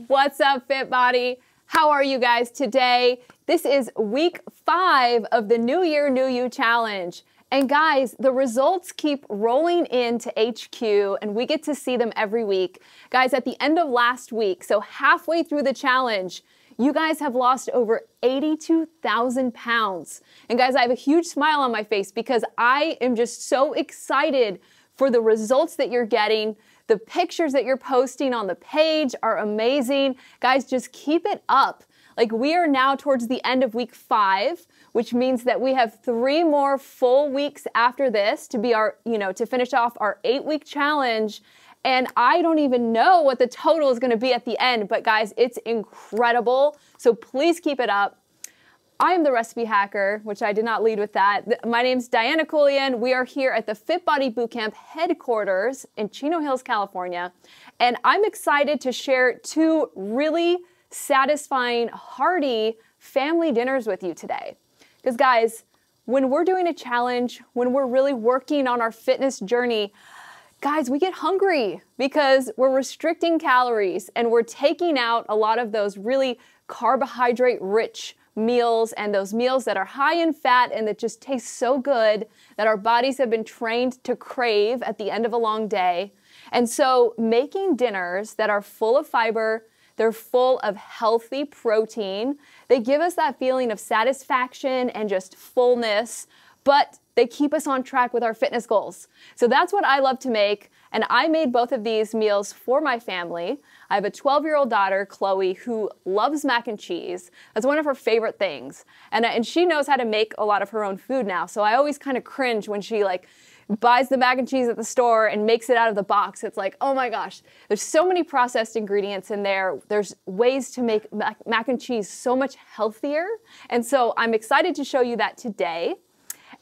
What's up, Fit Body? How are you guys today? This is week 5 of the New Year, New You challenge. And guys, the results keep rolling into HQ and we get to see them every week. Guys, at the end of last week, so halfway through the challenge, you guys have lost over 82,000 pounds. And guys, I have a huge smile on my face because I am just so excited for the results that you're getting. The pictures that you're posting on the page are amazing. Guys, just keep it up. Like, we are now towards the end of week 5, which means that we have 3 more full weeks after this to be our, to finish off our 8-week challenge. And I don't even know what the total is going to be at the end, but guys, it's incredible. So please keep it up. I am the recipe hacker, which I did not lead with that. My name's Diana Coulian. We are here at the Fit Body Bootcamp headquarters in Chino Hills, California. And I'm excited to share 2 really satisfying, hearty family dinners with you today. Because guys, when we're doing a challenge, when we're really working on our fitness journey, guys, we get hungry because we're restricting calories and we're taking out a lot of those really carbohydrate-rich meals and those meals that are high in fat and that just taste so good that our bodies have been trained to crave at the end of a long day. And so making dinners that are full of fiber, they're full of healthy protein, they give us that feeling of satisfaction and just fullness, but they keep us on track with our fitness goals. So that's what I love to make. And I made both of these meals for my family. I have a 12-year-old daughter, Chloe, who loves mac and cheese. That's one of her favorite things. And she knows how to make a lot of her own food now. So I always kind of cringe when she buys the mac and cheese at the store and makes it out of the box. It's like, oh my gosh, there's so many processed ingredients in there. There's ways to make mac and cheese so much healthier. And so I'm excited to show you that today.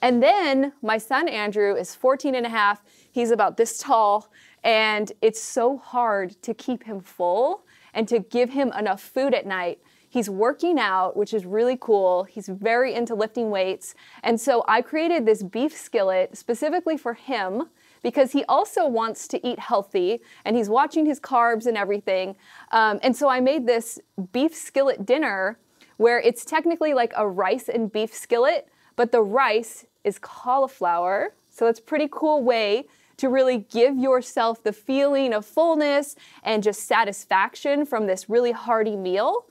And then my son, Andrew, is 14 and a half. He's about this tall, and it's so hard to keep him full and to give him enough food at night. He's working out, which is really cool. He's very into lifting weights. And so I created this beef skillet specifically for him because he also wants to eat healthy and he's watching his carbs and everything. And so I made this beef skillet dinner where it's technically like a rice and beef skillet, but the rice is cauliflower. So it's a pretty cool way to really give yourself the feeling of fullness and just satisfaction from this really hearty meal.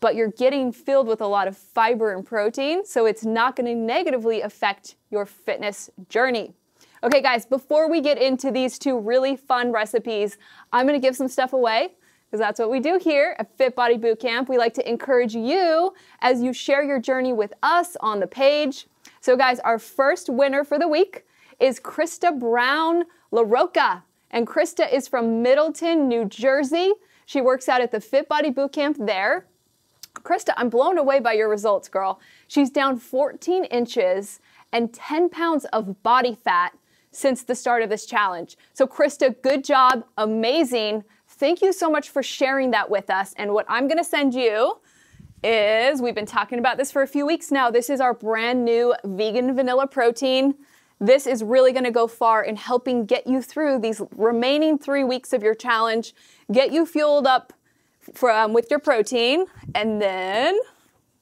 But you're getting filled with a lot of fiber and protein, so it's not going to negatively affect your fitness journey. Okay, guys, before we get into these 2 really fun recipes, I'm going to give some stuff away, because that's what we do here at Fit Body Bootcamp. We like to encourage you as you share your journey with us on the page. So guys, our first winner for the week is Krista Brown LaRocca. And Krista is from Middleton, New Jersey. She works out at the Fit Body Bootcamp there. Krista, I'm blown away by your results, girl. She's down 14 inches and 10 pounds of body fat since the start of this challenge. So Krista, good job, amazing. Thank you so much for sharing that with us. And what I'm gonna send you is, we've been talking about this for a few weeks now, this is our brand new vegan vanilla protein. This is really gonna go far in helping get you through these remaining 3 weeks of your challenge, get you fueled up with your protein. And then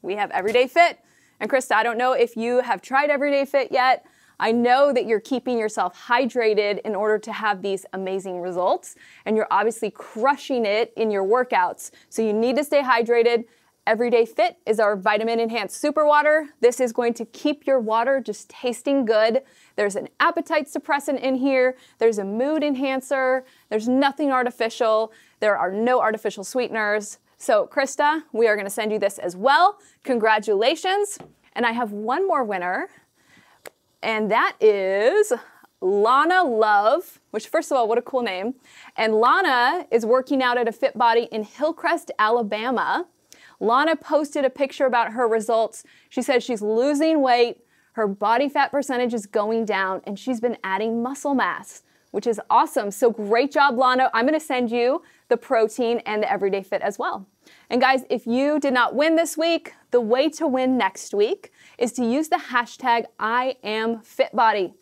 we have Everyday Fit. And Krista, I don't know if you have tried Everyday Fit yet. I know that you're keeping yourself hydrated in order to have these amazing results. And you're obviously crushing it in your workouts. So you need to stay hydrated. Everyday Fit is our vitamin enhanced super water. This is going to keep your water just tasting good. There's an appetite suppressant in here. There's a mood enhancer. There's nothing artificial. There are no artificial sweeteners. So Krista, we are gonna send you this as well. Congratulations. And I have one more winner, and that is Lana Love, which first of all, what a cool name. And Lana is working out at a Fit Body in Hillcrest, Alabama. Lana posted a picture about her results. She says she's losing weight, her body fat percentage is going down, and she's been adding muscle mass, which is awesome. So great job, Lana. I'm gonna send you the protein and the Everyday Fit as well. And guys, if you did not win this week, the way to win next week is to use the hashtag #IamFitBody.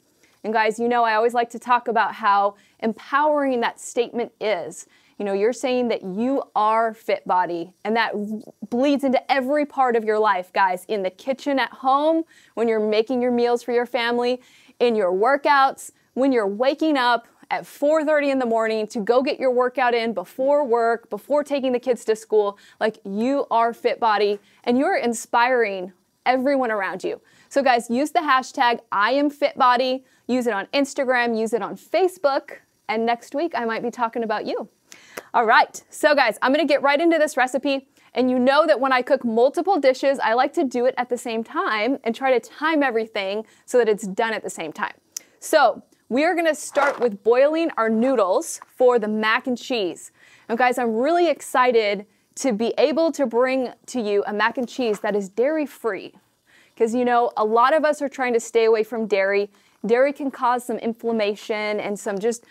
And guys, you know I always like to talk about how empowering that statement is. You know, you're saying that you are fit body, and that bleeds into every part of your life, guys, in the kitchen at home, when you're making your meals for your family, in your workouts, when you're waking up at 4:30 in the morning to go get your workout in before work, before taking the kids to school. Like, you are fit body, and you're inspiring everyone around you. So guys, use the hashtag #IamFitBody, use it on Instagram, use it on Facebook, and next week I might be talking about you. All right, so guys, I'm gonna get right into this recipe, and you know that when I cook multiple dishes, I like to do it at the same time and try to time everything so that it's done at the same time. So we are gonna start with boiling our noodles for the mac and cheese. And guys, I'm really excited to be able to bring to you a mac and cheese that is dairy-free. Because, you know, a lot of us are trying to stay away from dairy. Dairy can cause some inflammation and some just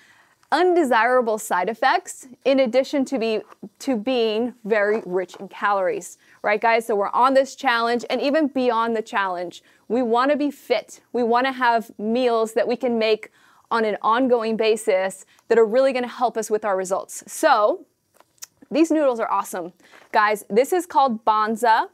undesirable side effects, in addition to being very rich in calories, right guys? So we're on this challenge, and even beyond the challenge, we want to be fit. We want to have meals that we can make on an ongoing basis that are really going to help us with our results. So these noodles are awesome. Guys, this is called Banza,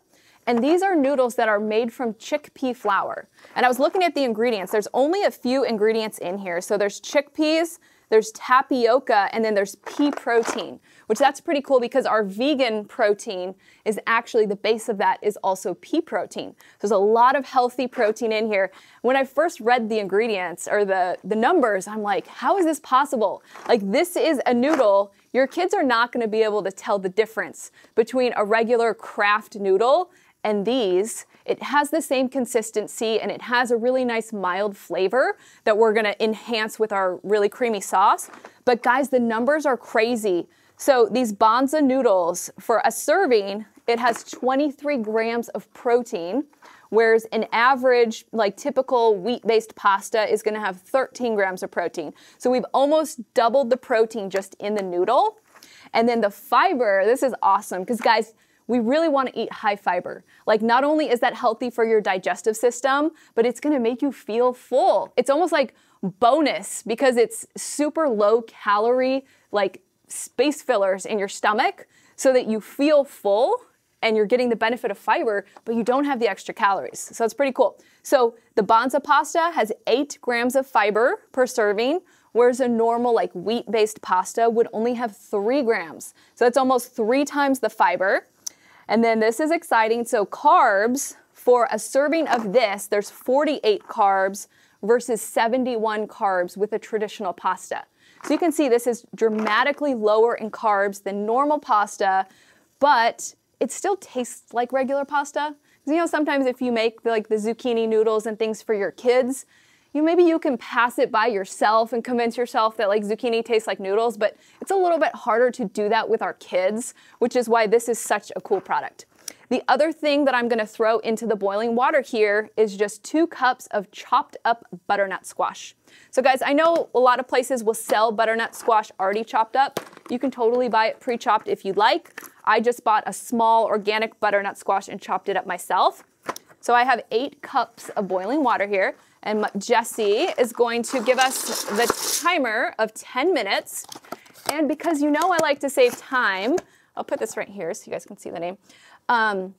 and these are noodles that are made from chickpea flour. And I was looking at the ingredients. There's only a few ingredients in here. So there's chickpeas, there's tapioca, and then there's pea protein, which that's pretty cool because our vegan protein is actually, the base of that is also pea protein. There's a lot of healthy protein in here. When I first read the ingredients or the numbers, I'm like, how is this possible? Like, this is a noodle. Your kids are not gonna be able to tell the difference between a regular Kraft noodle and these. It has the same consistency, and it has a really nice mild flavor that we're gonna enhance with our really creamy sauce. But guys, the numbers are crazy. So these Banza noodles, for a serving, it has 23 grams of protein, whereas an average, like typical wheat-based pasta is gonna have 13 grams of protein. So we've almost doubled the protein just in the noodle. And then the fiber, this is awesome, because guys, we really want to eat high fiber. Like, not only is that healthy for your digestive system, but it's going to make you feel full. It's almost like bonus because it's super low calorie, like space fillers in your stomach so that you feel full and you're getting the benefit of fiber, but you don't have the extra calories. So it's pretty cool. So the Banza pasta has 8 grams of fiber per serving, whereas a normal like wheat-based pasta would only have 3 grams. So that's almost 3 times the fiber. And then this is exciting. So carbs, for a serving of this, there's 48 carbs versus 71 carbs with a traditional pasta. So you can see this is dramatically lower in carbs than normal pasta, but it still tastes like regular pasta. You know, sometimes if you make like the zucchini noodles and things for your kids, maybe you can pass it by yourself and convince yourself that like zucchini tastes like noodles, but it's a little bit harder to do that with our kids, which is why this is such a cool product. The other thing that I'm gonna throw into the boiling water here is just 2 cups of chopped up butternut squash. So guys, I know a lot of places will sell butternut squash already chopped up. You can totally buy it pre-chopped if you'd like. I just bought a small organic butternut squash and chopped it up myself. So I have 8 cups of boiling water here. And Jessie is going to give us the timer of 10 minutes. And because you know I like to save time, I'll put this right here so you guys can see the name. I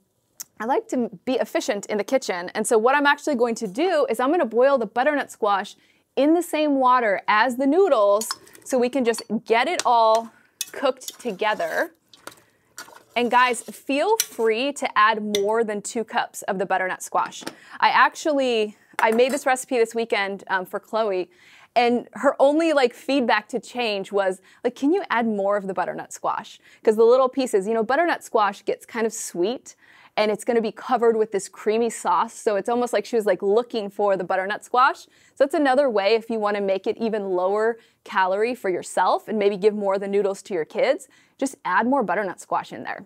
like to be efficient in the kitchen. And so what I'm actually going to do is I'm going to boil the butternut squash in the same water as the noodles so we can just get it all cooked together. And guys, feel free to add more than 2 cups of the butternut squash. I made this recipe this weekend for Chloe, and her only like feedback to change was like, can you add more of the butternut squash? Because the little pieces, you know, butternut squash gets kind of sweet, and it's gonna be covered with this creamy sauce. So it's almost like she was like looking for the butternut squash. So that's another way if you wanna make it even lower calorie for yourself and maybe give more of the noodles to your kids, just add more butternut squash in there.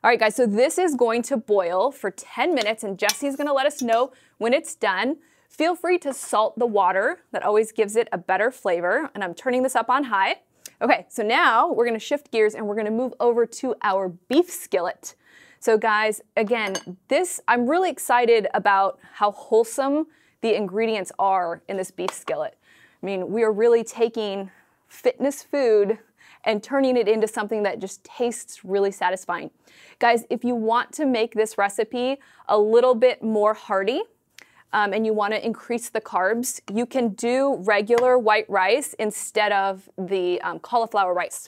All right, guys, so this is going to boil for 10 minutes, and Jessie's gonna let us know when it's done. Feel free to salt the water. That always gives it a better flavor, and I'm turning this up on high. Okay, so now we're gonna shift gears and we're gonna move over to our beef skillet. So guys, again, I'm really excited about how wholesome the ingredients are in this beef skillet. I mean, we are really taking fitness food and turning it into something that just tastes really satisfying. Guys, if you want to make this recipe a little bit more hearty, and you want to increase the carbs, you can do regular white rice instead of the cauliflower rice.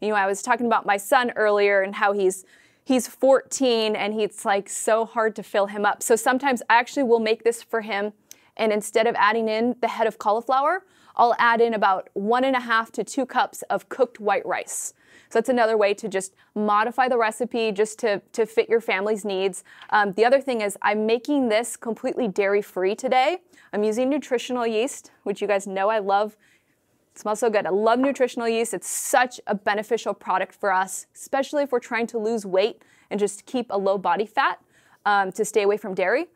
You know, I was talking about my son earlier and how he's 14 and it's like so hard to fill him up. So sometimes I actually will make this for him, and instead of adding in the head of cauliflower, I'll add in about 1.5 to 2 cups of cooked white rice. So that's another way to just modify the recipe just to fit your family's needs. The other thing is I'm making this completely dairy-free today. I'm using nutritional yeast, which you guys know I love. It smells so good. I love nutritional yeast. It's such a beneficial product for us, especially if we're trying to lose weight and just keep a low body fat to stay away from dairy.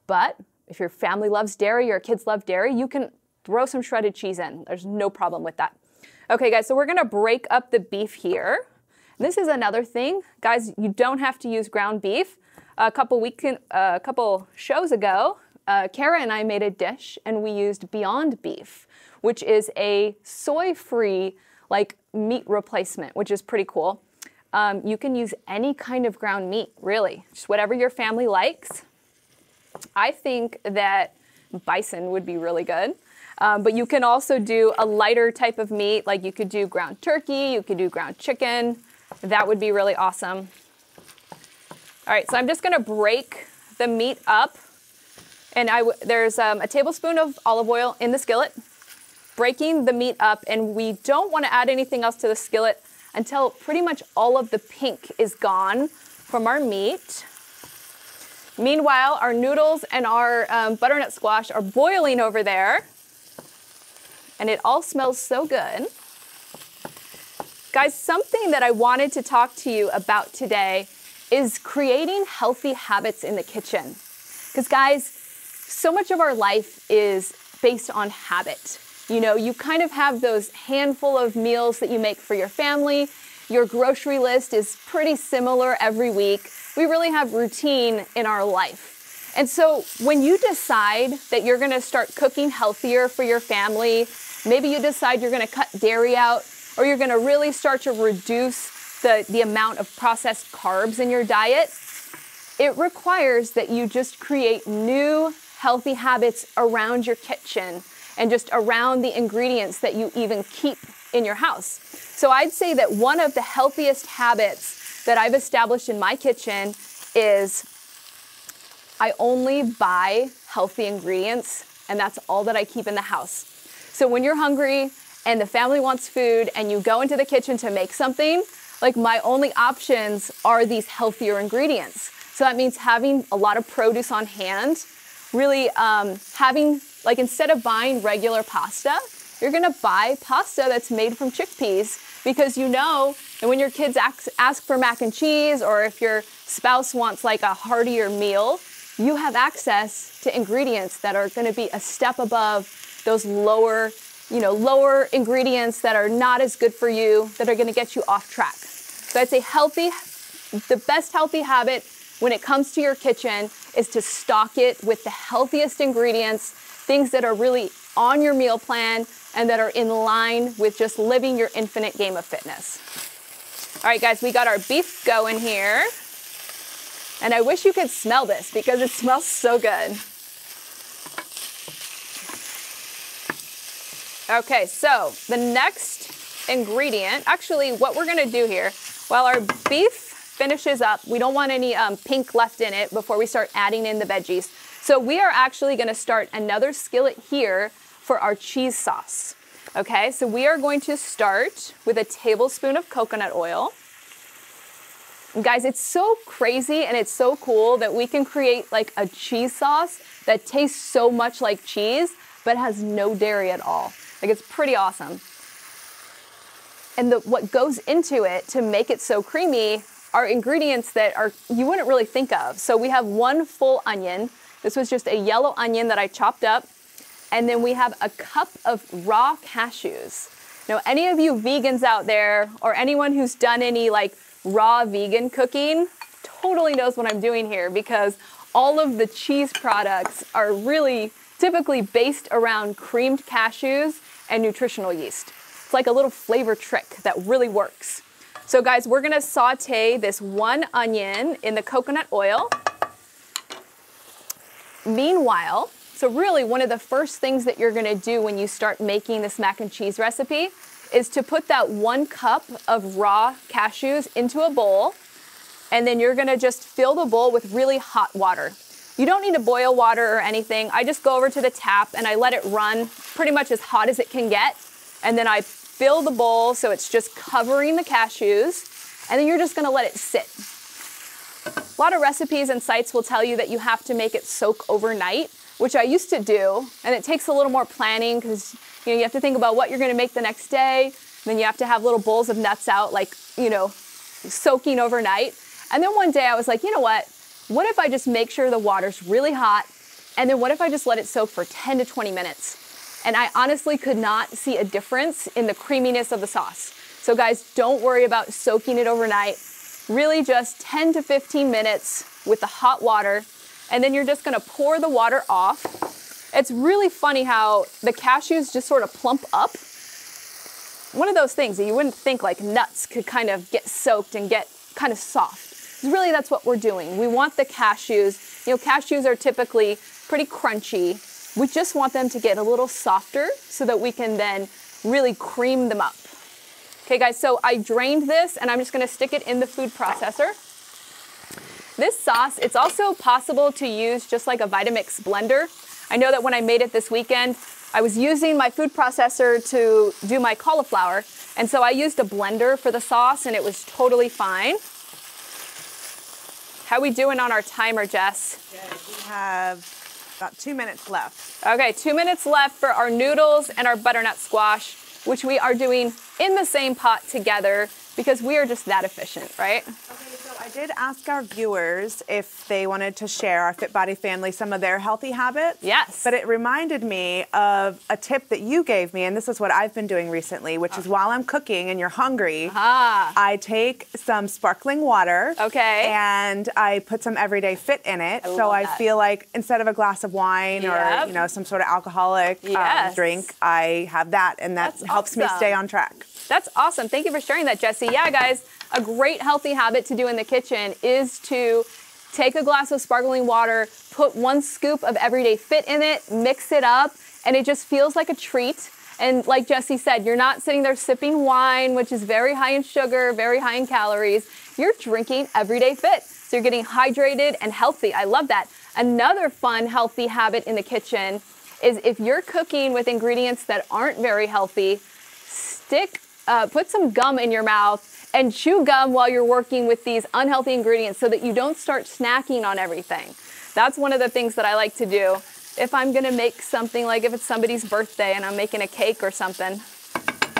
But if your family loves dairy, your kids love dairy, you can throw some shredded cheese in. There's no problem with that. Okay, guys, so we're gonna break up the beef here. This is another thing. Guys, you don't have to use ground beef. A couple shows ago, Kara and I made a dish and we used Beyond Beef, which is a soy-free like meat replacement, which is pretty cool. You can use any kind of ground meat, really, just whatever your family likes. I think that bison would be really good. But you can also do a lighter type of meat, like you could do ground turkey, you could do ground chicken. That would be really awesome. All right, so I'm just gonna break the meat up. And there's a tablespoon of olive oil in the skillet, breaking the meat up, and we don't wanna add anything else to the skillet until pretty much all of the pink is gone from our meat. Meanwhile, our noodles and our butternut squash are boiling over there. And it all smells so good. Guys, something that I wanted to talk to you about today is creating healthy habits in the kitchen. Because guys, so much of our life is based on habit. You know, you kind of have those handful of meals that you make for your family. Your grocery list is pretty similar every week. We really have routine in our life. And so when you decide that you're gonna start cooking healthier for your family, maybe you decide you're gonna cut dairy out, or you're gonna really start to reduce the amount of processed carbs in your diet, it requires that you just create new healthy habits around your kitchen and just around the ingredients that you even keep in your house. So I'd say that one of the healthiest habits that I've established in my kitchen is I only buy healthy ingredients, and that's all that I keep in the house. So when you're hungry and the family wants food and you go into the kitchen to make something, like my only options are these healthier ingredients. So that means having a lot of produce on hand, really having, like instead of buying regular pasta, you're gonna buy pasta that's made from chickpeas, because you know that when your kids ask for mac and cheese, or if your spouse wants like a heartier meal, you have access to ingredients that are gonna be a step above those lower ingredients that are not as good for you, that are gonna get you off track. So I'd say the best healthy habit when it comes to your kitchen is to stock it with the healthiest ingredients, things that are really on your meal plan and that are in line with just living your infinite game of fitness. All right, guys, we got our beef going here. And I wish you could smell this because it smells so good. Okay, so the next ingredient, actually what we're gonna do here, while our beef finishes up, we don't want any pink left in it before we start adding in the veggies. So we are actually gonna start another skillet here for our cheese sauce. Okay, so we are going to start with a tablespoon of coconut oil. And guys, it's so crazy and it's so cool that we can create like a cheese sauce that tastes so much like cheese, but has no dairy at all. Like, it's pretty awesome. And what goes into it to make it so creamy are ingredients that you wouldn't really think of. So we have 1 full onion. This was just a yellow onion that I chopped up. And then we have a cup of raw cashews. Now, any of you vegans out there, or anyone who's done any like raw vegan cooking, totally knows what I'm doing here, because all of the cheese products are really typically based around creamed cashews and nutritional yeast. It's like a little flavor trick that really works. So guys, we're gonna saute this 1 onion in the coconut oil. Meanwhile, so really one of the first things that you're gonna do when you start making this mac and cheese recipe is to put that 1 cup of raw cashews into a bowl, and then you're gonna just fill the bowl with really hot water. You don't need to boil water or anything. I just go over to the tap and I let it run pretty much as hot as it can get, and then I fill the bowl so it's just covering the cashews, and then you're just gonna let it sit. A lot of recipes and sites will tell you that you have to make it soak overnight, which I used to do, and it takes a little more planning because you have to think about what you're gonna make the next day. Then you have to have little bowls of nuts out, like, soaking overnight. And then one day I was like, you know what if I just make sure the water's really hot, and then what if I just let it soak for 10 to 20 minutes? And I honestly could not see a difference in the creaminess of the sauce. So guys, don't worry about soaking it overnight. Really just 10 to 15 minutes with the hot water, and then you're just gonna pour the water off. It's really funny how the cashews just sort of plump up. One of those things that you wouldn't think like nuts could kind of get soaked and get kind of soft. Really, that's what we're doing. We want the cashews, cashews are typically pretty crunchy. We just want them to get a little softer so that we can then really cream them up. Okay guys, so I drained this and I'm just gonna stick it in the food processor. This sauce, it's also possible to use just like a Vitamix blender. I know that when I made it this weekend, I was using my food processor to do my cauliflower, and so I used a blender for the sauce and it was totally fine. How we doing on our timer, Jess? Good. We have about 2 minutes left. Okay, 2 minutes left for our noodles and our butternut squash, which we are doing in the same pot together because we are just that efficient, right? Okay, so I did ask our viewers if they wanted to share, our Fit Body family, some of their healthy habits. Yes. But it reminded me of a tip that you gave me, and this is what I've been doing recently, which is while I'm cooking and you're hungry, I take some sparkling water. Okay. And I put some Everyday Fit in it. So I feel like instead of a glass of wine or some sort of alcoholic drink, I have that, and that helps me stay on track. That's awesome. Thank you for sharing that, Jessie. Yeah, guys, a great healthy habit to do in the kitchen is to take a glass of sparkling water, put 1 scoop of Everyday Fit in it, mix it up, and it just feels like a treat. And like Jessie said, you're not sitting there sipping wine, which is very high in sugar, very high in calories. You're drinking Everyday Fit. So you're getting hydrated and healthy. I love that. Another fun, healthy habit in the kitchen is if you're cooking with ingredients that aren't very healthy, put some gum in your mouth and chew gum while you're working with these unhealthy ingredients so that you don't start snacking on everything. That's one of the things that I like to do if I'm gonna make something, like if it's somebody's birthday and I'm making a cake or something.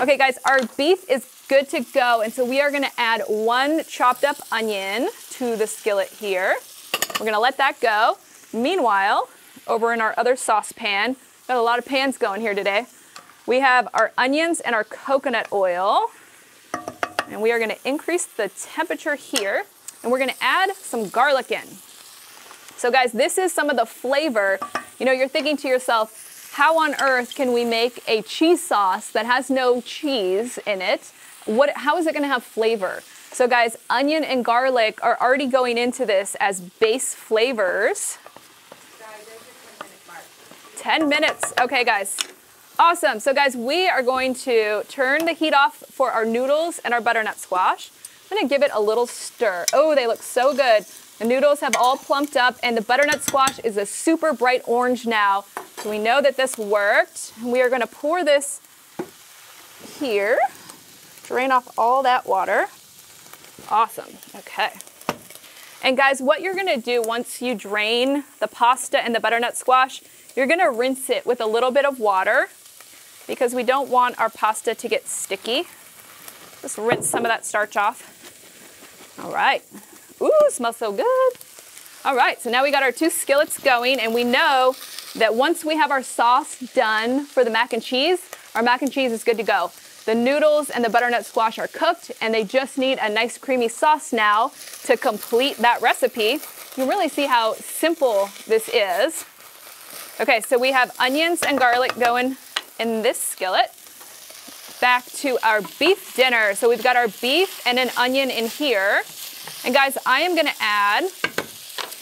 Okay guys, our beef is good to go, and so we are gonna add 1 chopped up onion to the skillet here. We're gonna let that go. Meanwhile, over in our other saucepan, got a lot of pans going here today, we have our onions and our coconut oil, and we are gonna increase the temperature here, and we're gonna add some garlic in. So guys, this is some of the flavor. You're thinking to yourself, how on earth can we make a cheese sauce that has no cheese in it? How is it gonna have flavor? So guys, onion and garlic are already going into this as base flavors. 10 minutes, okay guys. Awesome, so guys, we are going to turn the heat off for our noodles and our butternut squash. I'm gonna give it a little stir. Oh, they look so good. The noodles have all plumped up, and the butternut squash is a super bright orange now. So we know that this worked. We are gonna pour this here, drain off all that water. Awesome, okay. And guys, what you're gonna do once you drain the pasta and the butternut squash, you're gonna rinse it with a little bit of water because we don't want our pasta to get sticky. Just rinse some of that starch off. All right. Ooh, smells so good. All right, so now we got our 2 skillets going, and we know that once we have our sauce done for the mac and cheese, our mac and cheese is good to go. The noodles and the butternut squash are cooked, and they just need a nice creamy sauce now to complete that recipe. You can really see how simple this is. Okay, so we have onions and garlic going in this skillet. back to our beef dinner. So we've got our beef and an onion in here. And guys, I am gonna add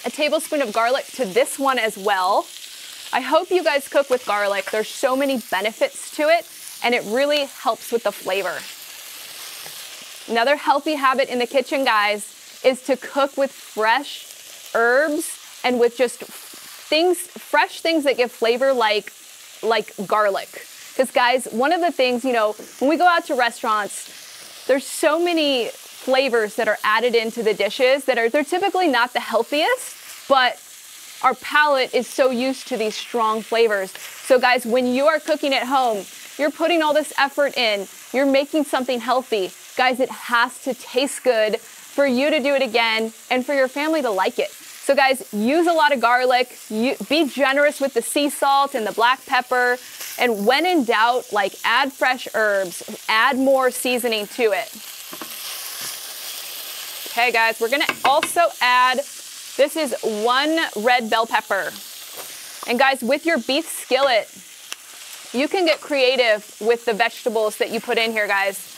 a tablespoon of garlic to this one as well. I hope you guys cook with garlic. There's so many benefits to it, and it really helps with the flavor. Another healthy habit in the kitchen, guys, is to cook with fresh herbs and with just fresh things that give flavor like garlic. Because guys, one of the things, you know, when we go out to restaurants, there's so many flavors that are added into the dishes they're typically not the healthiest, but our palate is so used to these strong flavors. So guys, when you are cooking at home, you're putting all this effort in, you're making something healthy. Guys, it has to taste good for you to do it again and for your family to like it. So guys, use a lot of garlic, be generous with the sea salt and the black pepper, and when in doubt, like add fresh herbs, add more seasoning to it. Okay guys, we're gonna also add, this is 1 red bell pepper. And guys, with your beef skillet, you can get creative with the vegetables that you put in here, guys.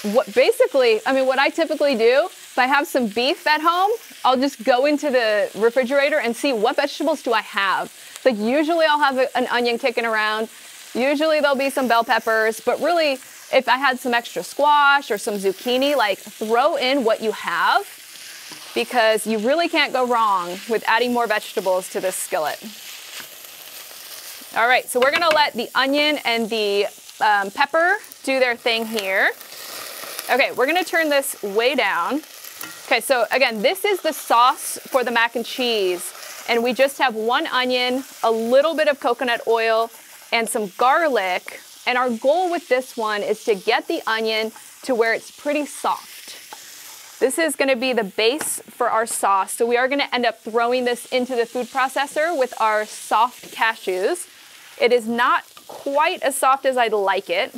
What I typically do, if I have some beef at home, I'll just go into the refrigerator and see what vegetables do I have. Like usually I'll have an onion kicking around. Usually there'll be some bell peppers, but really if I had some extra squash or some zucchini, like throw in what you have, because you really can't go wrong with adding more vegetables to this skillet. All right, so we're gonna let the onion and the pepper do their thing here. Okay, we're gonna turn this way down. Okay, so again, this is the sauce for the mac and cheese. And we just have 1 onion, a little bit of coconut oil, and some garlic. And our goal with this one is to get the onion to where it's pretty soft. This is gonna be the base for our sauce. So we are gonna end up throwing this into the food processor with our soft cashews. It is not quite as soft as I'd like it.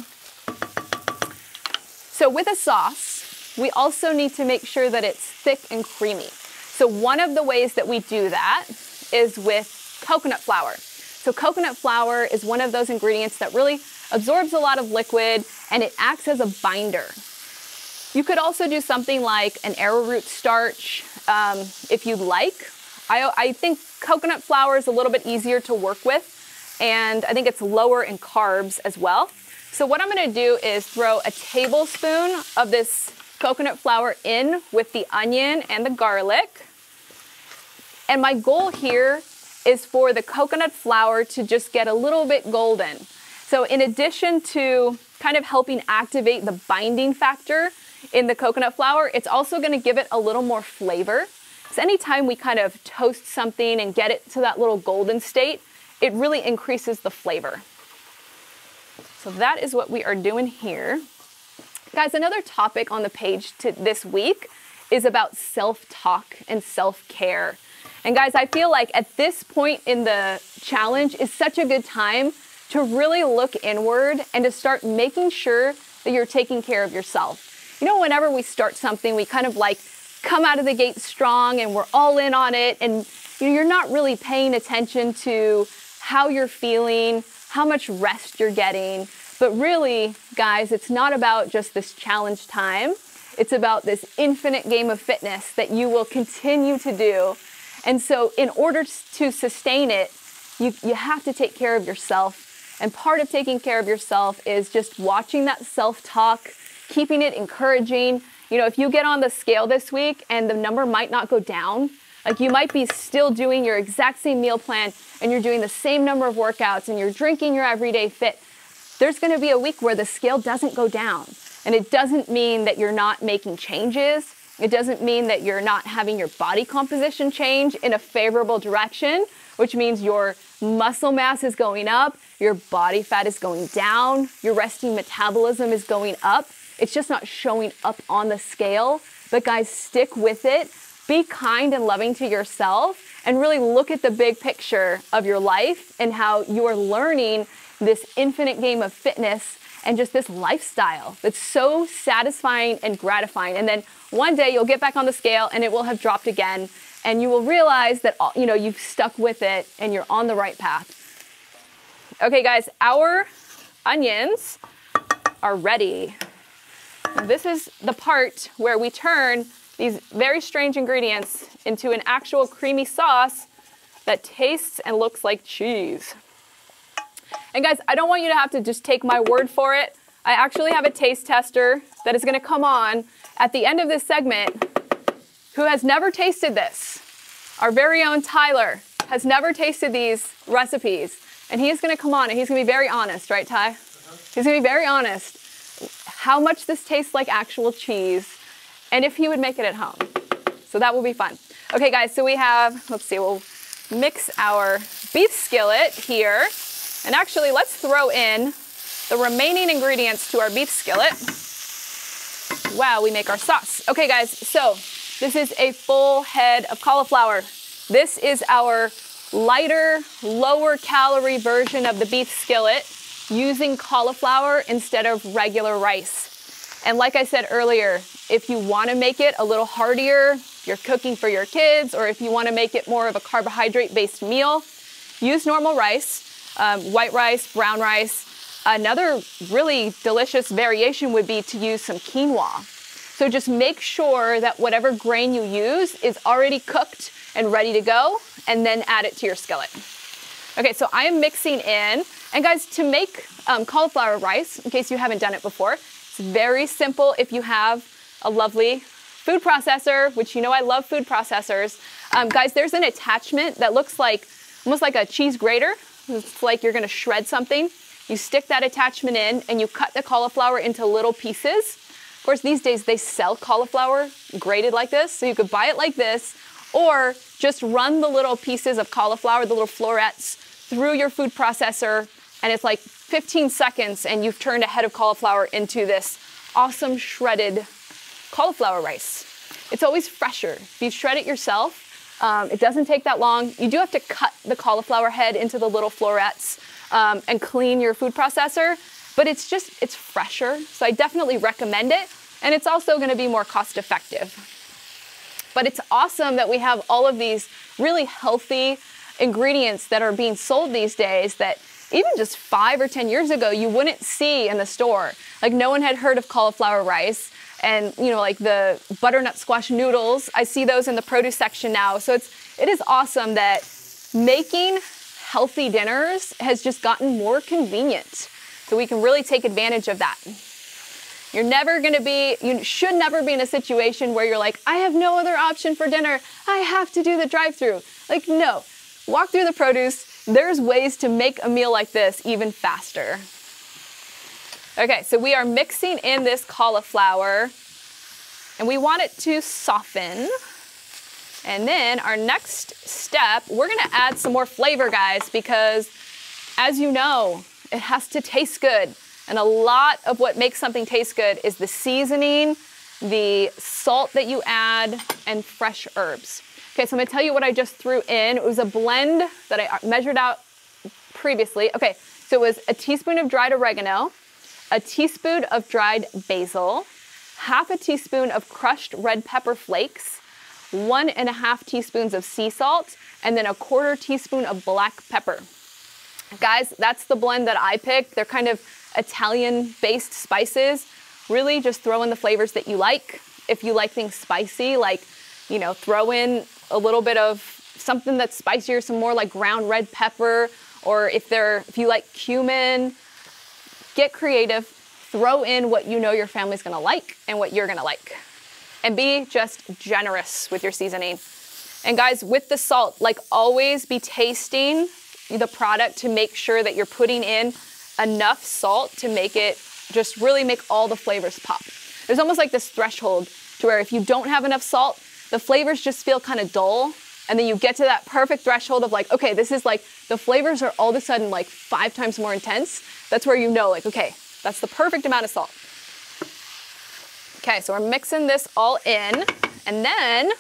So with a sauce, we also need to make sure that it's thick and creamy. So one of the ways that we do that is with coconut flour. So coconut flour is one of those ingredients that really absorbs a lot of liquid and it acts as a binder. You could also do something like an arrowroot starch if you'd like. I think coconut flour is a little bit easier to work with, and I think it's lower in carbs as well. So what I'm gonna do is throw a tablespoon of this coconut flour in with the onion and the garlic. And my goal here is for the coconut flour to just get a little bit golden. So in addition to kind of helping activate the binding factor in the coconut flour, it's also gonna give it a little more flavor. So anytime we kind of toast something and get it to that little golden state, it really increases the flavor. So that is what we are doing here. Guys, another topic on the page this week is about self-talk and self-care. And guys, I feel like at this point in the challenge is such a good time to really look inward and to start making sure that you're taking care of yourself. You know, whenever we start something, we kind of like come out of the gate strong and we're all in on it, and you're not really paying attention to how you're feeling, how much rest you're getting. But really, guys, it's not about just this challenge time. It's about this infinite game of fitness that you will continue to do. And so in order to sustain it, you have to take care of yourself. And part of taking care of yourself is just watching that self-talk, keeping it encouraging. You know, if you get on the scale this week and the number might not go down, like you might be still doing your exact same meal plan and you're doing the same number of workouts and you're drinking your everyday fit, there's gonna be a week where the scale doesn't go down. And it doesn't mean that you're not making changes. It doesn't mean that you're not having your body composition change in a favorable direction, which means your muscle mass is going up, your body fat is going down, your resting metabolism is going up. It's just not showing up on the scale. But guys, stick with it. Be kind and loving to yourself and really look at the big picture of your life and how you are learning this infinite game of fitness and just this lifestyle that's so satisfying and gratifying. And then one day you'll get back on the scale and it will have dropped again, and you will realize that, you know, you've stuck with it and you're on the right path. Okay guys, our onions are ready. This is the part where we turn these very strange ingredients into an actual creamy sauce that tastes and looks like cheese. And guys, I don't want you to have to just take my word for it. I actually have a taste tester that is gonna come on at the end of this segment who has never tasted this. Our very own Tyler has never tasted these recipes. And he is gonna come on and he's gonna be very honest, right, Ty? He's gonna be very honest how much this tastes like actual cheese and if he would make it at home. So that will be fun. Okay guys, so we have, let's see, we'll mix our beef skillet here. And actually, let's throw in the remaining ingredients to our beef skillet while we make our sauce. Okay guys, so this is a full head of cauliflower. This is our lighter, lower calorie version of the beef skillet using cauliflower instead of regular rice. And like I said earlier, if you want to make it a little heartier, if you're cooking for your kids, or if you want to make it more of a carbohydrate-based meal, use normal rice, white rice, brown rice. Another really delicious variation would be to use some quinoa. So just make sure that whatever grain you use is already cooked and ready to go, and then add it to your skillet. Okay, so I am mixing in, and guys, to make cauliflower rice, in case you haven't done it before, it's very simple if you have a lovely food processor, which you know I love food processors. Guys, there's an attachment that looks like, almost like a cheese grater. It's like you're gonna shred something. You stick that attachment in and you cut the cauliflower into little pieces. Of course, these days they sell cauliflower grated like this, so you could buy it like this, or just run the little pieces of cauliflower, the little florets, through your food processor, and it's like 15 seconds and you've turned a head of cauliflower into this awesome shredded cauliflower rice. It's always fresher. If you shred it yourself, it doesn't take that long. You do have to cut the cauliflower head into the little florets and clean your food processor, but it's fresher. So I definitely recommend it. And it's also gonna be more cost effective. But it's awesome that we have all of these really healthy ingredients that are being sold these days that even just 5 or 10 years ago, you wouldn't see in the store. Like no one had heard of cauliflower rice. And you know, like the butternut squash noodles, I see those in the produce section now. So it is awesome that making healthy dinners has just gotten more convenient. So we can really take advantage of that. You should never be in a situation where you're like, I have no other option for dinner. I have to do the drive-through. Like, no, walk through the produce. There's ways to make a meal like this even faster. Okay, so we are mixing in this cauliflower and we want it to soften. And then our next step, we're gonna add some more flavor, guys, because as you know, it has to taste good. And a lot of what makes something taste good is the seasoning, the salt that you add, and fresh herbs. Okay, so I'm gonna tell you what I just threw in. It was a blend that I measured out previously. Okay, so it was a teaspoon of dried oregano, a teaspoon of dried basil, half a teaspoon of crushed red pepper flakes, 1.5 teaspoons of sea salt, and then a 1/4 teaspoon of black pepper. Guys, that's the blend that I picked. They're kind of Italian-based spices. Really just throw in the flavors that you like. If you like things spicy, like, you know, throw in a little bit of something that's spicier, some more like ground red pepper, or if you like cumin, get creative. Throw in what you know your family's gonna like and what you're gonna like. And be just generous with your seasoning. And guys, with the salt, like always be tasting the product to make sure that you're putting in enough salt to make it just really make all the flavors pop. There's almost like this threshold to where if you don't have enough salt, the flavors just feel kind of dull. And then you get to that perfect threshold of like, okay, this is like, the flavors are all of a sudden like 5 times more intense. That's where you know, like, okay, that's the perfect amount of salt. Okay, so we're mixing this all in. And then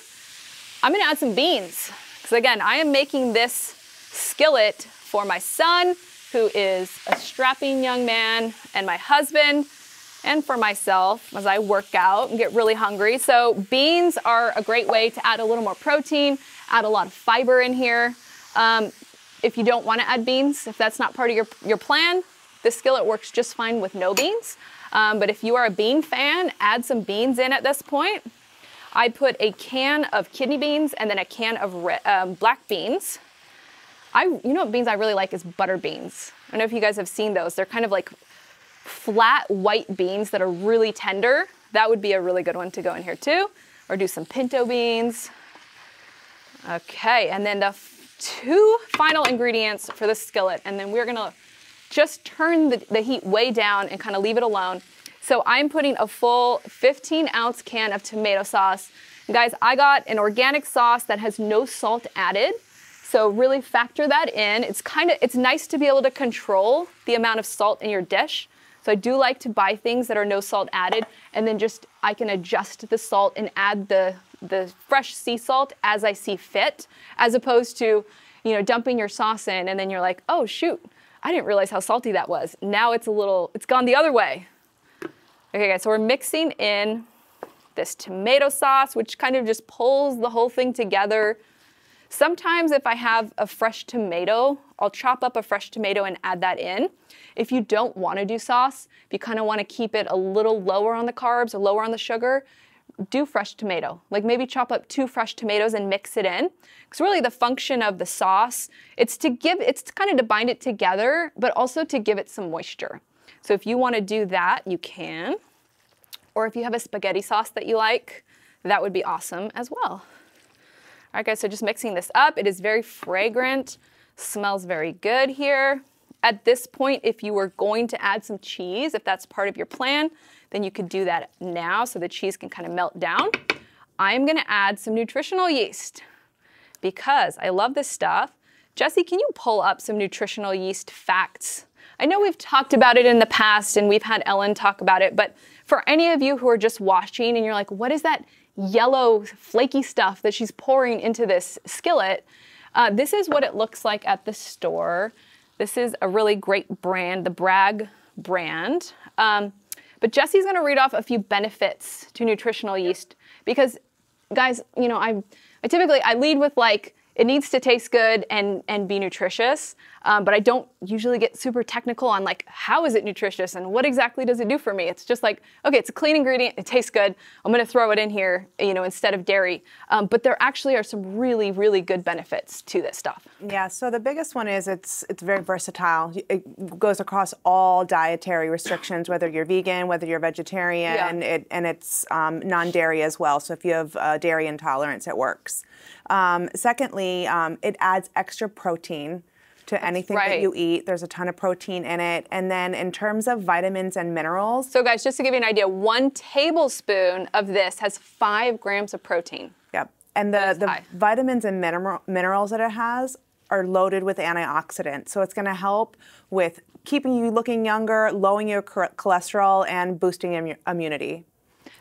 I'm gonna add some beans. Because again, I am making this skillet for my son, who is a strapping young man, and my husband, and for myself as I work out and get really hungry. So beans are a great way to add a little more protein, add a lot of fiber in here. If you don't want to add beans, if that's not part of your plan, this skillet works just fine with no beans. But if you are a bean fan, add some beans in at this point. I put a can of kidney beans and then a can of black beans. You know what beans I really like is butter beans. I don't know if you guys have seen those. They're kind of like flat white beans that are really tender. That would be a really good one to go in here too. Or do some pinto beans. Okay, and then the two final ingredients for the skillet, and then we're gonna just turn the heat way down and kind of leave it alone. So I'm putting a full 15-ounce can of tomato sauce. And guys, I got an organic sauce that has no salt added. So really factor that in. It's nice to be able to control the amount of salt in your dish. So I do like to buy things that are no salt added, and then I can adjust the salt and add the fresh sea salt as I see fit, as opposed to, dumping your sauce in and then you're like, oh shoot, I didn't realize how salty that was. Now it's gone the other way. Okay guys, so we're mixing in this tomato sauce, which kind of just pulls the whole thing together. Sometimes if I have a fresh tomato, I'll chop up a fresh tomato and add that in. If you don't want to do sauce, if you kind of want to keep it a little lower on the carbs or lower on the sugar, do fresh tomato. Like maybe chop up 2 fresh tomatoes and mix it in. Because really the function of the sauce, it's kind of to bind it together, but also to give it some moisture. So if you want to do that, you can. Or if you have a spaghetti sauce that you like, that would be awesome as well. All right guys, so just mixing this up. It is very fragrant, smells very good here. At this point, if you were going to add some cheese, if that's part of your plan, then you could do that now so the cheese can kind of melt down. I'm gonna add some nutritional yeast because I love this stuff. Jesse, can you pull up some nutritional yeast facts? I know we've talked about it in the past and we've had Ellen talk about it, but for any of you who are just watching and you're like, what is that yellow flaky stuff that she's pouring into this skillet? This is what it looks like at the store. This is a really great brand, the Bragg brand. But Jesse's gonna read off a few benefits to nutritional yeast because, guys, I typically lead with like, it needs to taste good and be nutritious, but I don't usually get super technical on like, how is it nutritious and what exactly does it do for me? It's just like, okay, it's a clean ingredient, it tastes good, I'm gonna throw it in here, instead of dairy. But there actually are some really, really good benefits to this stuff. Yeah, so the biggest one is it's very versatile. It goes across all dietary restrictions, whether you're vegan, whether you're vegetarian, and it's non-dairy as well. So if you have dairy intolerance, it works. Secondly, it adds extra protein to anything that you eat. There's a ton of protein in it. And then in terms of vitamins and minerals. So guys, just to give you an idea, 1 tablespoon of this has 5 grams of protein. Yep. And the vitamins and minerals that it has are loaded with antioxidants. So it's going to help with keeping you looking younger, lowering your cholesterol, and boosting immunity.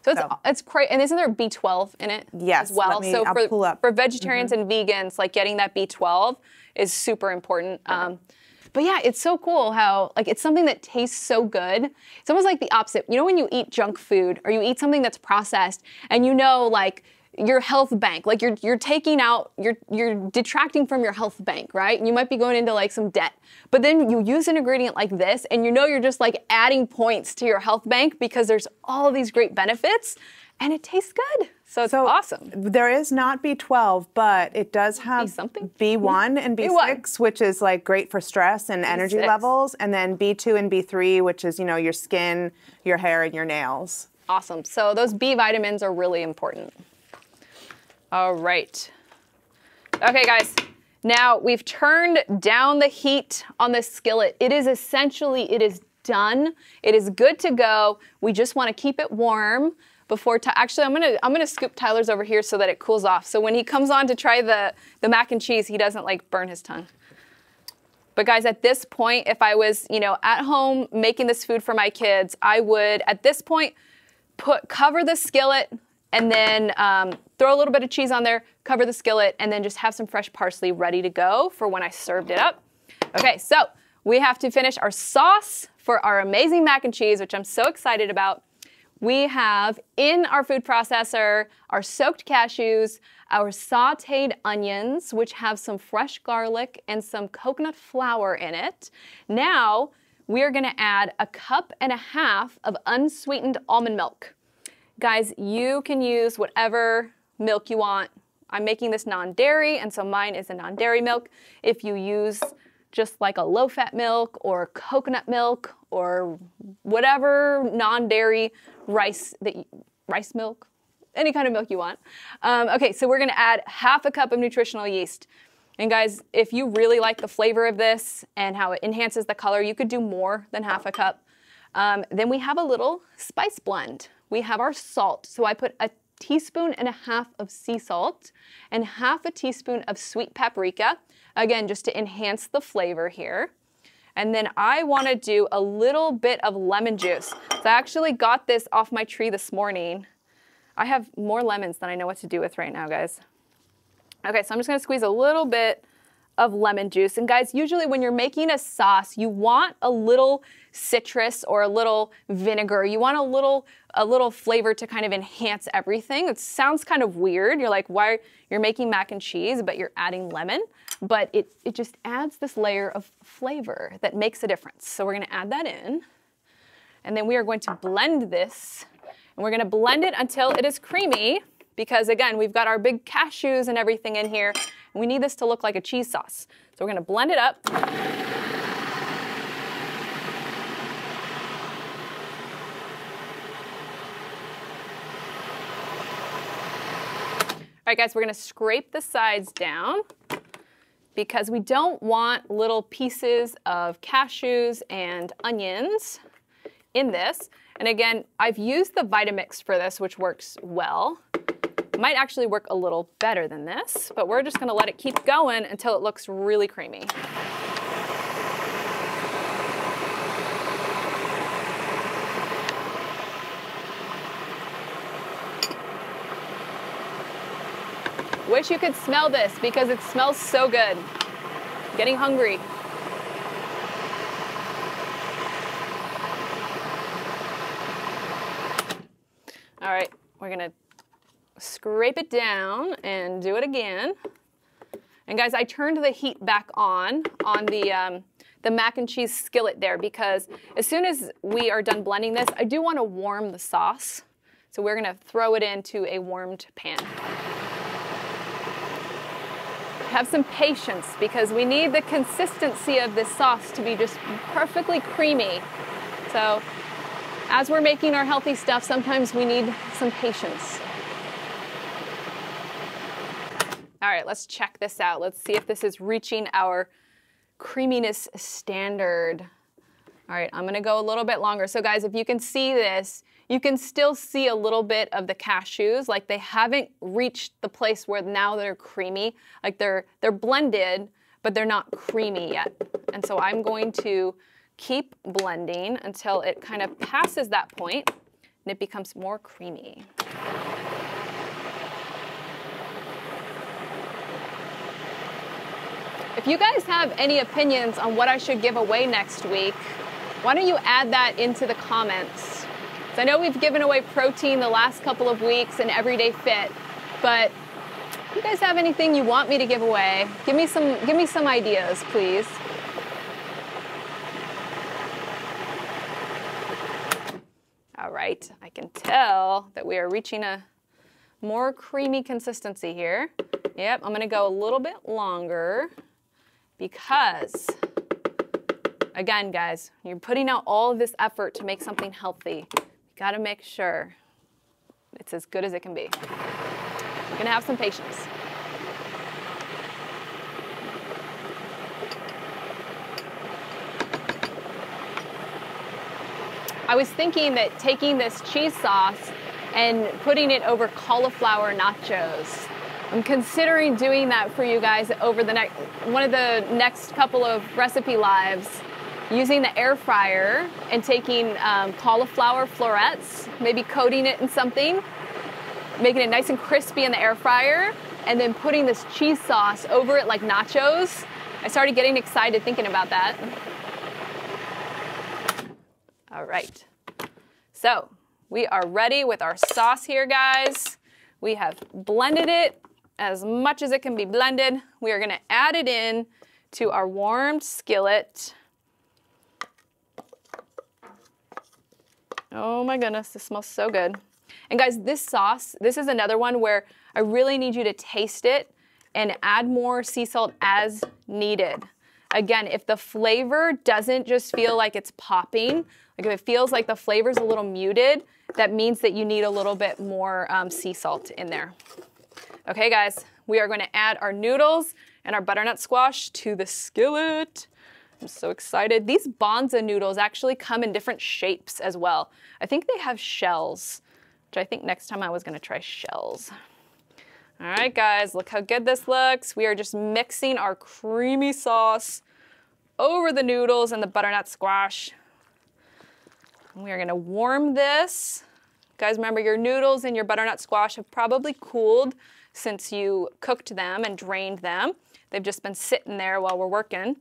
So it's great, and isn't there B12 in it as well? For vegetarians and vegans, like getting that B12 is super important. But yeah, it's so cool how it's something that tastes so good. It's almost like the opposite. When you eat junk food or you eat something that's processed, and your health bank, like you're taking out, you're detracting from your health bank, right? And you might be going into like some debt, but then you use an ingredient like this and you're just like adding points to your health bank because there's all of these great benefits and it tastes good. So it's awesome. There is not B12, but it does have B1 and B6, which is like great for stress and energy levels. And then B2 and B3, which is, your skin, your hair, and your nails. Awesome. So those B vitamins are really important. All right. Okay, guys. Now we've turned down the heat on this skillet. It is done. It is good to go. We just want to keep it warm before. Actually, I'm gonna scoop Tyler's over here so that it cools off. So when he comes on to try the mac and cheese, he doesn't like burn his tongue. But guys, at this point, if I was at home making this food for my kids, I would at this point cover the skillet. And then throw a little bit of cheese on there, cover the skillet, and then just have some fresh parsley ready to go for when I served it up. Okay, so we have to finish our sauce for our amazing mac and cheese, which I'm so excited about. We have in our food processor our soaked cashews, our sauteed onions, which have some fresh garlic and some coconut flour in it. Now, we are gonna add 1.5 cups of unsweetened almond milk. Guys, you can use whatever milk you want. I'm making this non-dairy, and so mine is a non-dairy milk. If you use just like a low-fat milk or coconut milk or whatever non-dairy rice milk, any kind of milk you want. Okay, so we're gonna add 1/2 cup of nutritional yeast. And guys, if you really like the flavor of this and how it enhances the color, you could do more than 1/2 cup. Then we have a little spice blend. We have our salt. So I put 1.5 teaspoons of sea salt and 1/2 teaspoon of sweet paprika. Again, just to enhance the flavor here. And then I want to do a little bit of lemon juice. So I actually got this off my tree this morning. I have more lemons than I know what to do with right now, guys. Okay, so I'm just going to squeeze a little bit of lemon juice. And guys, usually when you're making a sauce, you want a little citrus or a little vinegar. You want a little flavor to kind of enhance everything. It sounds kind of weird. You're like, why? You're making mac and cheese, but you're adding lemon. But it just adds this layer of flavor that makes a difference. So we're going to add that in. And then we are going to blend this. And we're going to blend it until it is creamy. Because again, we've got our big cashews and everything in here. And we need this to look like a cheese sauce. So we're going to blend it up. All right, guys, we're going to scrape the sides down because we don't want little pieces of cashews and onions in this. And again, I've used the Vitamix for this, which works well. It might actually work a little better than this, but we're just gonna let it keep going until it looks really creamy. Wish you could smell this because it smells so good. Getting hungry. All right, we're gonna scrape it down and do it again. And guys, I turned the heat back on the mac and cheese skillet there because as soon as we are done blending this, I do want to warm the sauce. So we're gonna throw it into a warmed pan. Have some patience because we need the consistency of this sauce to be just perfectly creamy. So as we're making our healthy stuff, sometimes we need some patience. All right, let's check this out. Let's see if this is reaching our creaminess standard. All right, I'm gonna go a little bit longer. So guys, if you can see this, you can still see a little bit of the cashews, like they haven't reached the place where now they're creamy. Like they're blended, but they're not creamy yet. And so I'm going to keep blending until it kind of passes that point and it becomes more creamy. If you guys have any opinions on what I should give away next week, why don't you add that into the comments? So I know we've given away protein the last couple of weeks and Everyday Fit, but if you guys have anything you want me to give away, give me some ideas, please. All right, I can tell that we are reaching a more creamy consistency here. Yep, I'm gonna go a little bit longer because, again, guys, you're putting out all of this effort to make something healthy. You gotta make sure it's as good as it can be. You're gonna have some patience. I was thinking that taking this cheese sauce and putting it over cauliflower nachos. I'm considering doing that for you guys over one of the next couple of recipe lives, using the air fryer and taking cauliflower florets, maybe coating it in something, making it nice and crispy in the air fryer, and then putting this cheese sauce over it like nachos. I started getting excited thinking about that. All right, so we are ready with our sauce here, guys. We have blended it as much as it can be blended. We are gonna add it in to our warmed skillet. Oh my goodness, this smells so good. And guys, this sauce, this is another one where I really need you to taste it and add more sea salt as needed. Again, if the flavor doesn't just feel like it's popping, like if it feels like the flavor's a little muted, that means that you need a little bit more sea salt in there. Okay guys, we are gonna add our noodles and our butternut squash to the skillet. I'm so excited. These Bonza noodles actually come in different shapes as well. I think they have shells, which I think next time I was gonna try shells. All right, guys, look how good this looks. We are just mixing our creamy sauce over the noodles and the butternut squash. We are gonna warm this. Guys, remember your noodles and your butternut squash have probably cooled since you cooked them and drained them. They've just been sitting there while we're working.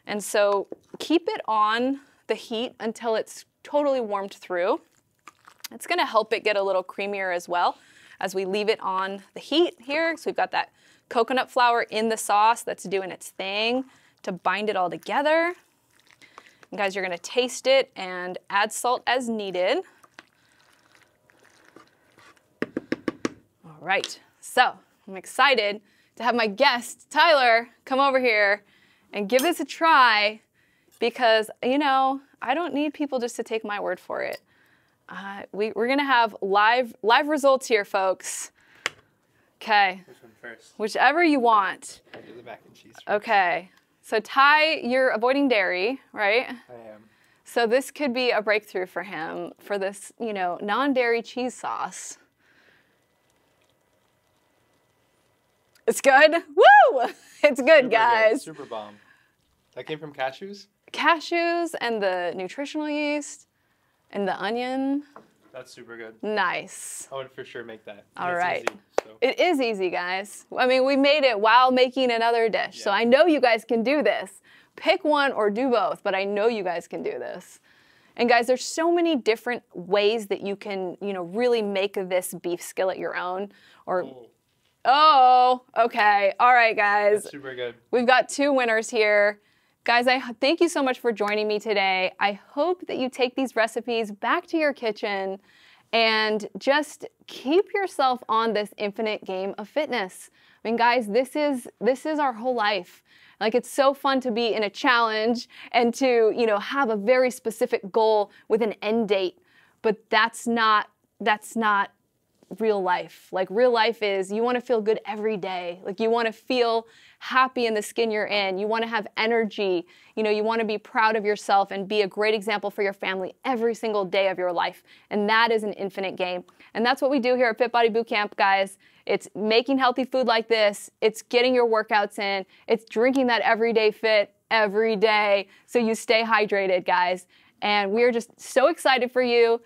And so keep it on the heat until it's totally warmed through. It's gonna help it get a little creamier as well as we leave it on the heat here. So we've got that coconut flour in the sauce that's doing its thing to bind it all together. And guys, you're gonna taste it and add salt as needed. All right, so I'm excited to have my guest, Tyler, come over here and give this a try because, you know, I don't need people just to take my word for it. We're gonna have live results here, folks. Okay. Which one first? Whichever you want. I'll do the mac and cheese first. Okay. So Ty, you're avoiding dairy, right? I am. So this could be a breakthrough for him for this, you know, non-dairy cheese sauce. It's good. Woo! It's good, guys. Good. Super bomb. That came from cashews? Cashews and the nutritional yeast and the onion. That's super good. Nice. I would for sure make that. All right. Easy, so. It is easy, guys. I mean, we made it while making another dish. Yeah. So I know you guys can do this. Pick one or do both, but I know you guys can do this. And guys, there's so many different ways that you can, you know, really make this beef skillet your own. Or oh, okay. All right, guys. That's super good. We've got 2 winners here. Guys, I thank you so much for joining me today. I hope that you take these recipes back to your kitchen and just keep yourself on this infinite game of fitness. I mean, guys, this is our whole life. Like, it's so fun to be in a challenge and to, you know, have a very specific goal with an end date, but that's not real life. Like, real life is you want to feel good every day. Like, you want to feel happy in the skin you're in. You want to have energy. You know, you want to be proud of yourself and be a great example for your family every single day of your life. And that is an infinite game. And that's what we do here at Fit Body Bootcamp, guys. It's making healthy food like this. It's getting your workouts in. It's drinking that everyday fit every day so you stay hydrated, guys. And we're just so excited for you.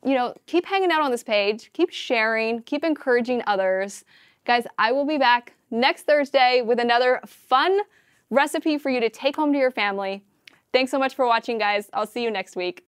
You know, keep hanging out on this page, keep sharing, keep encouraging others. Guys, I will be back next Thursday with another fun recipe for you to take home to your family. Thanks so much for watching, guys. I'll see you next week.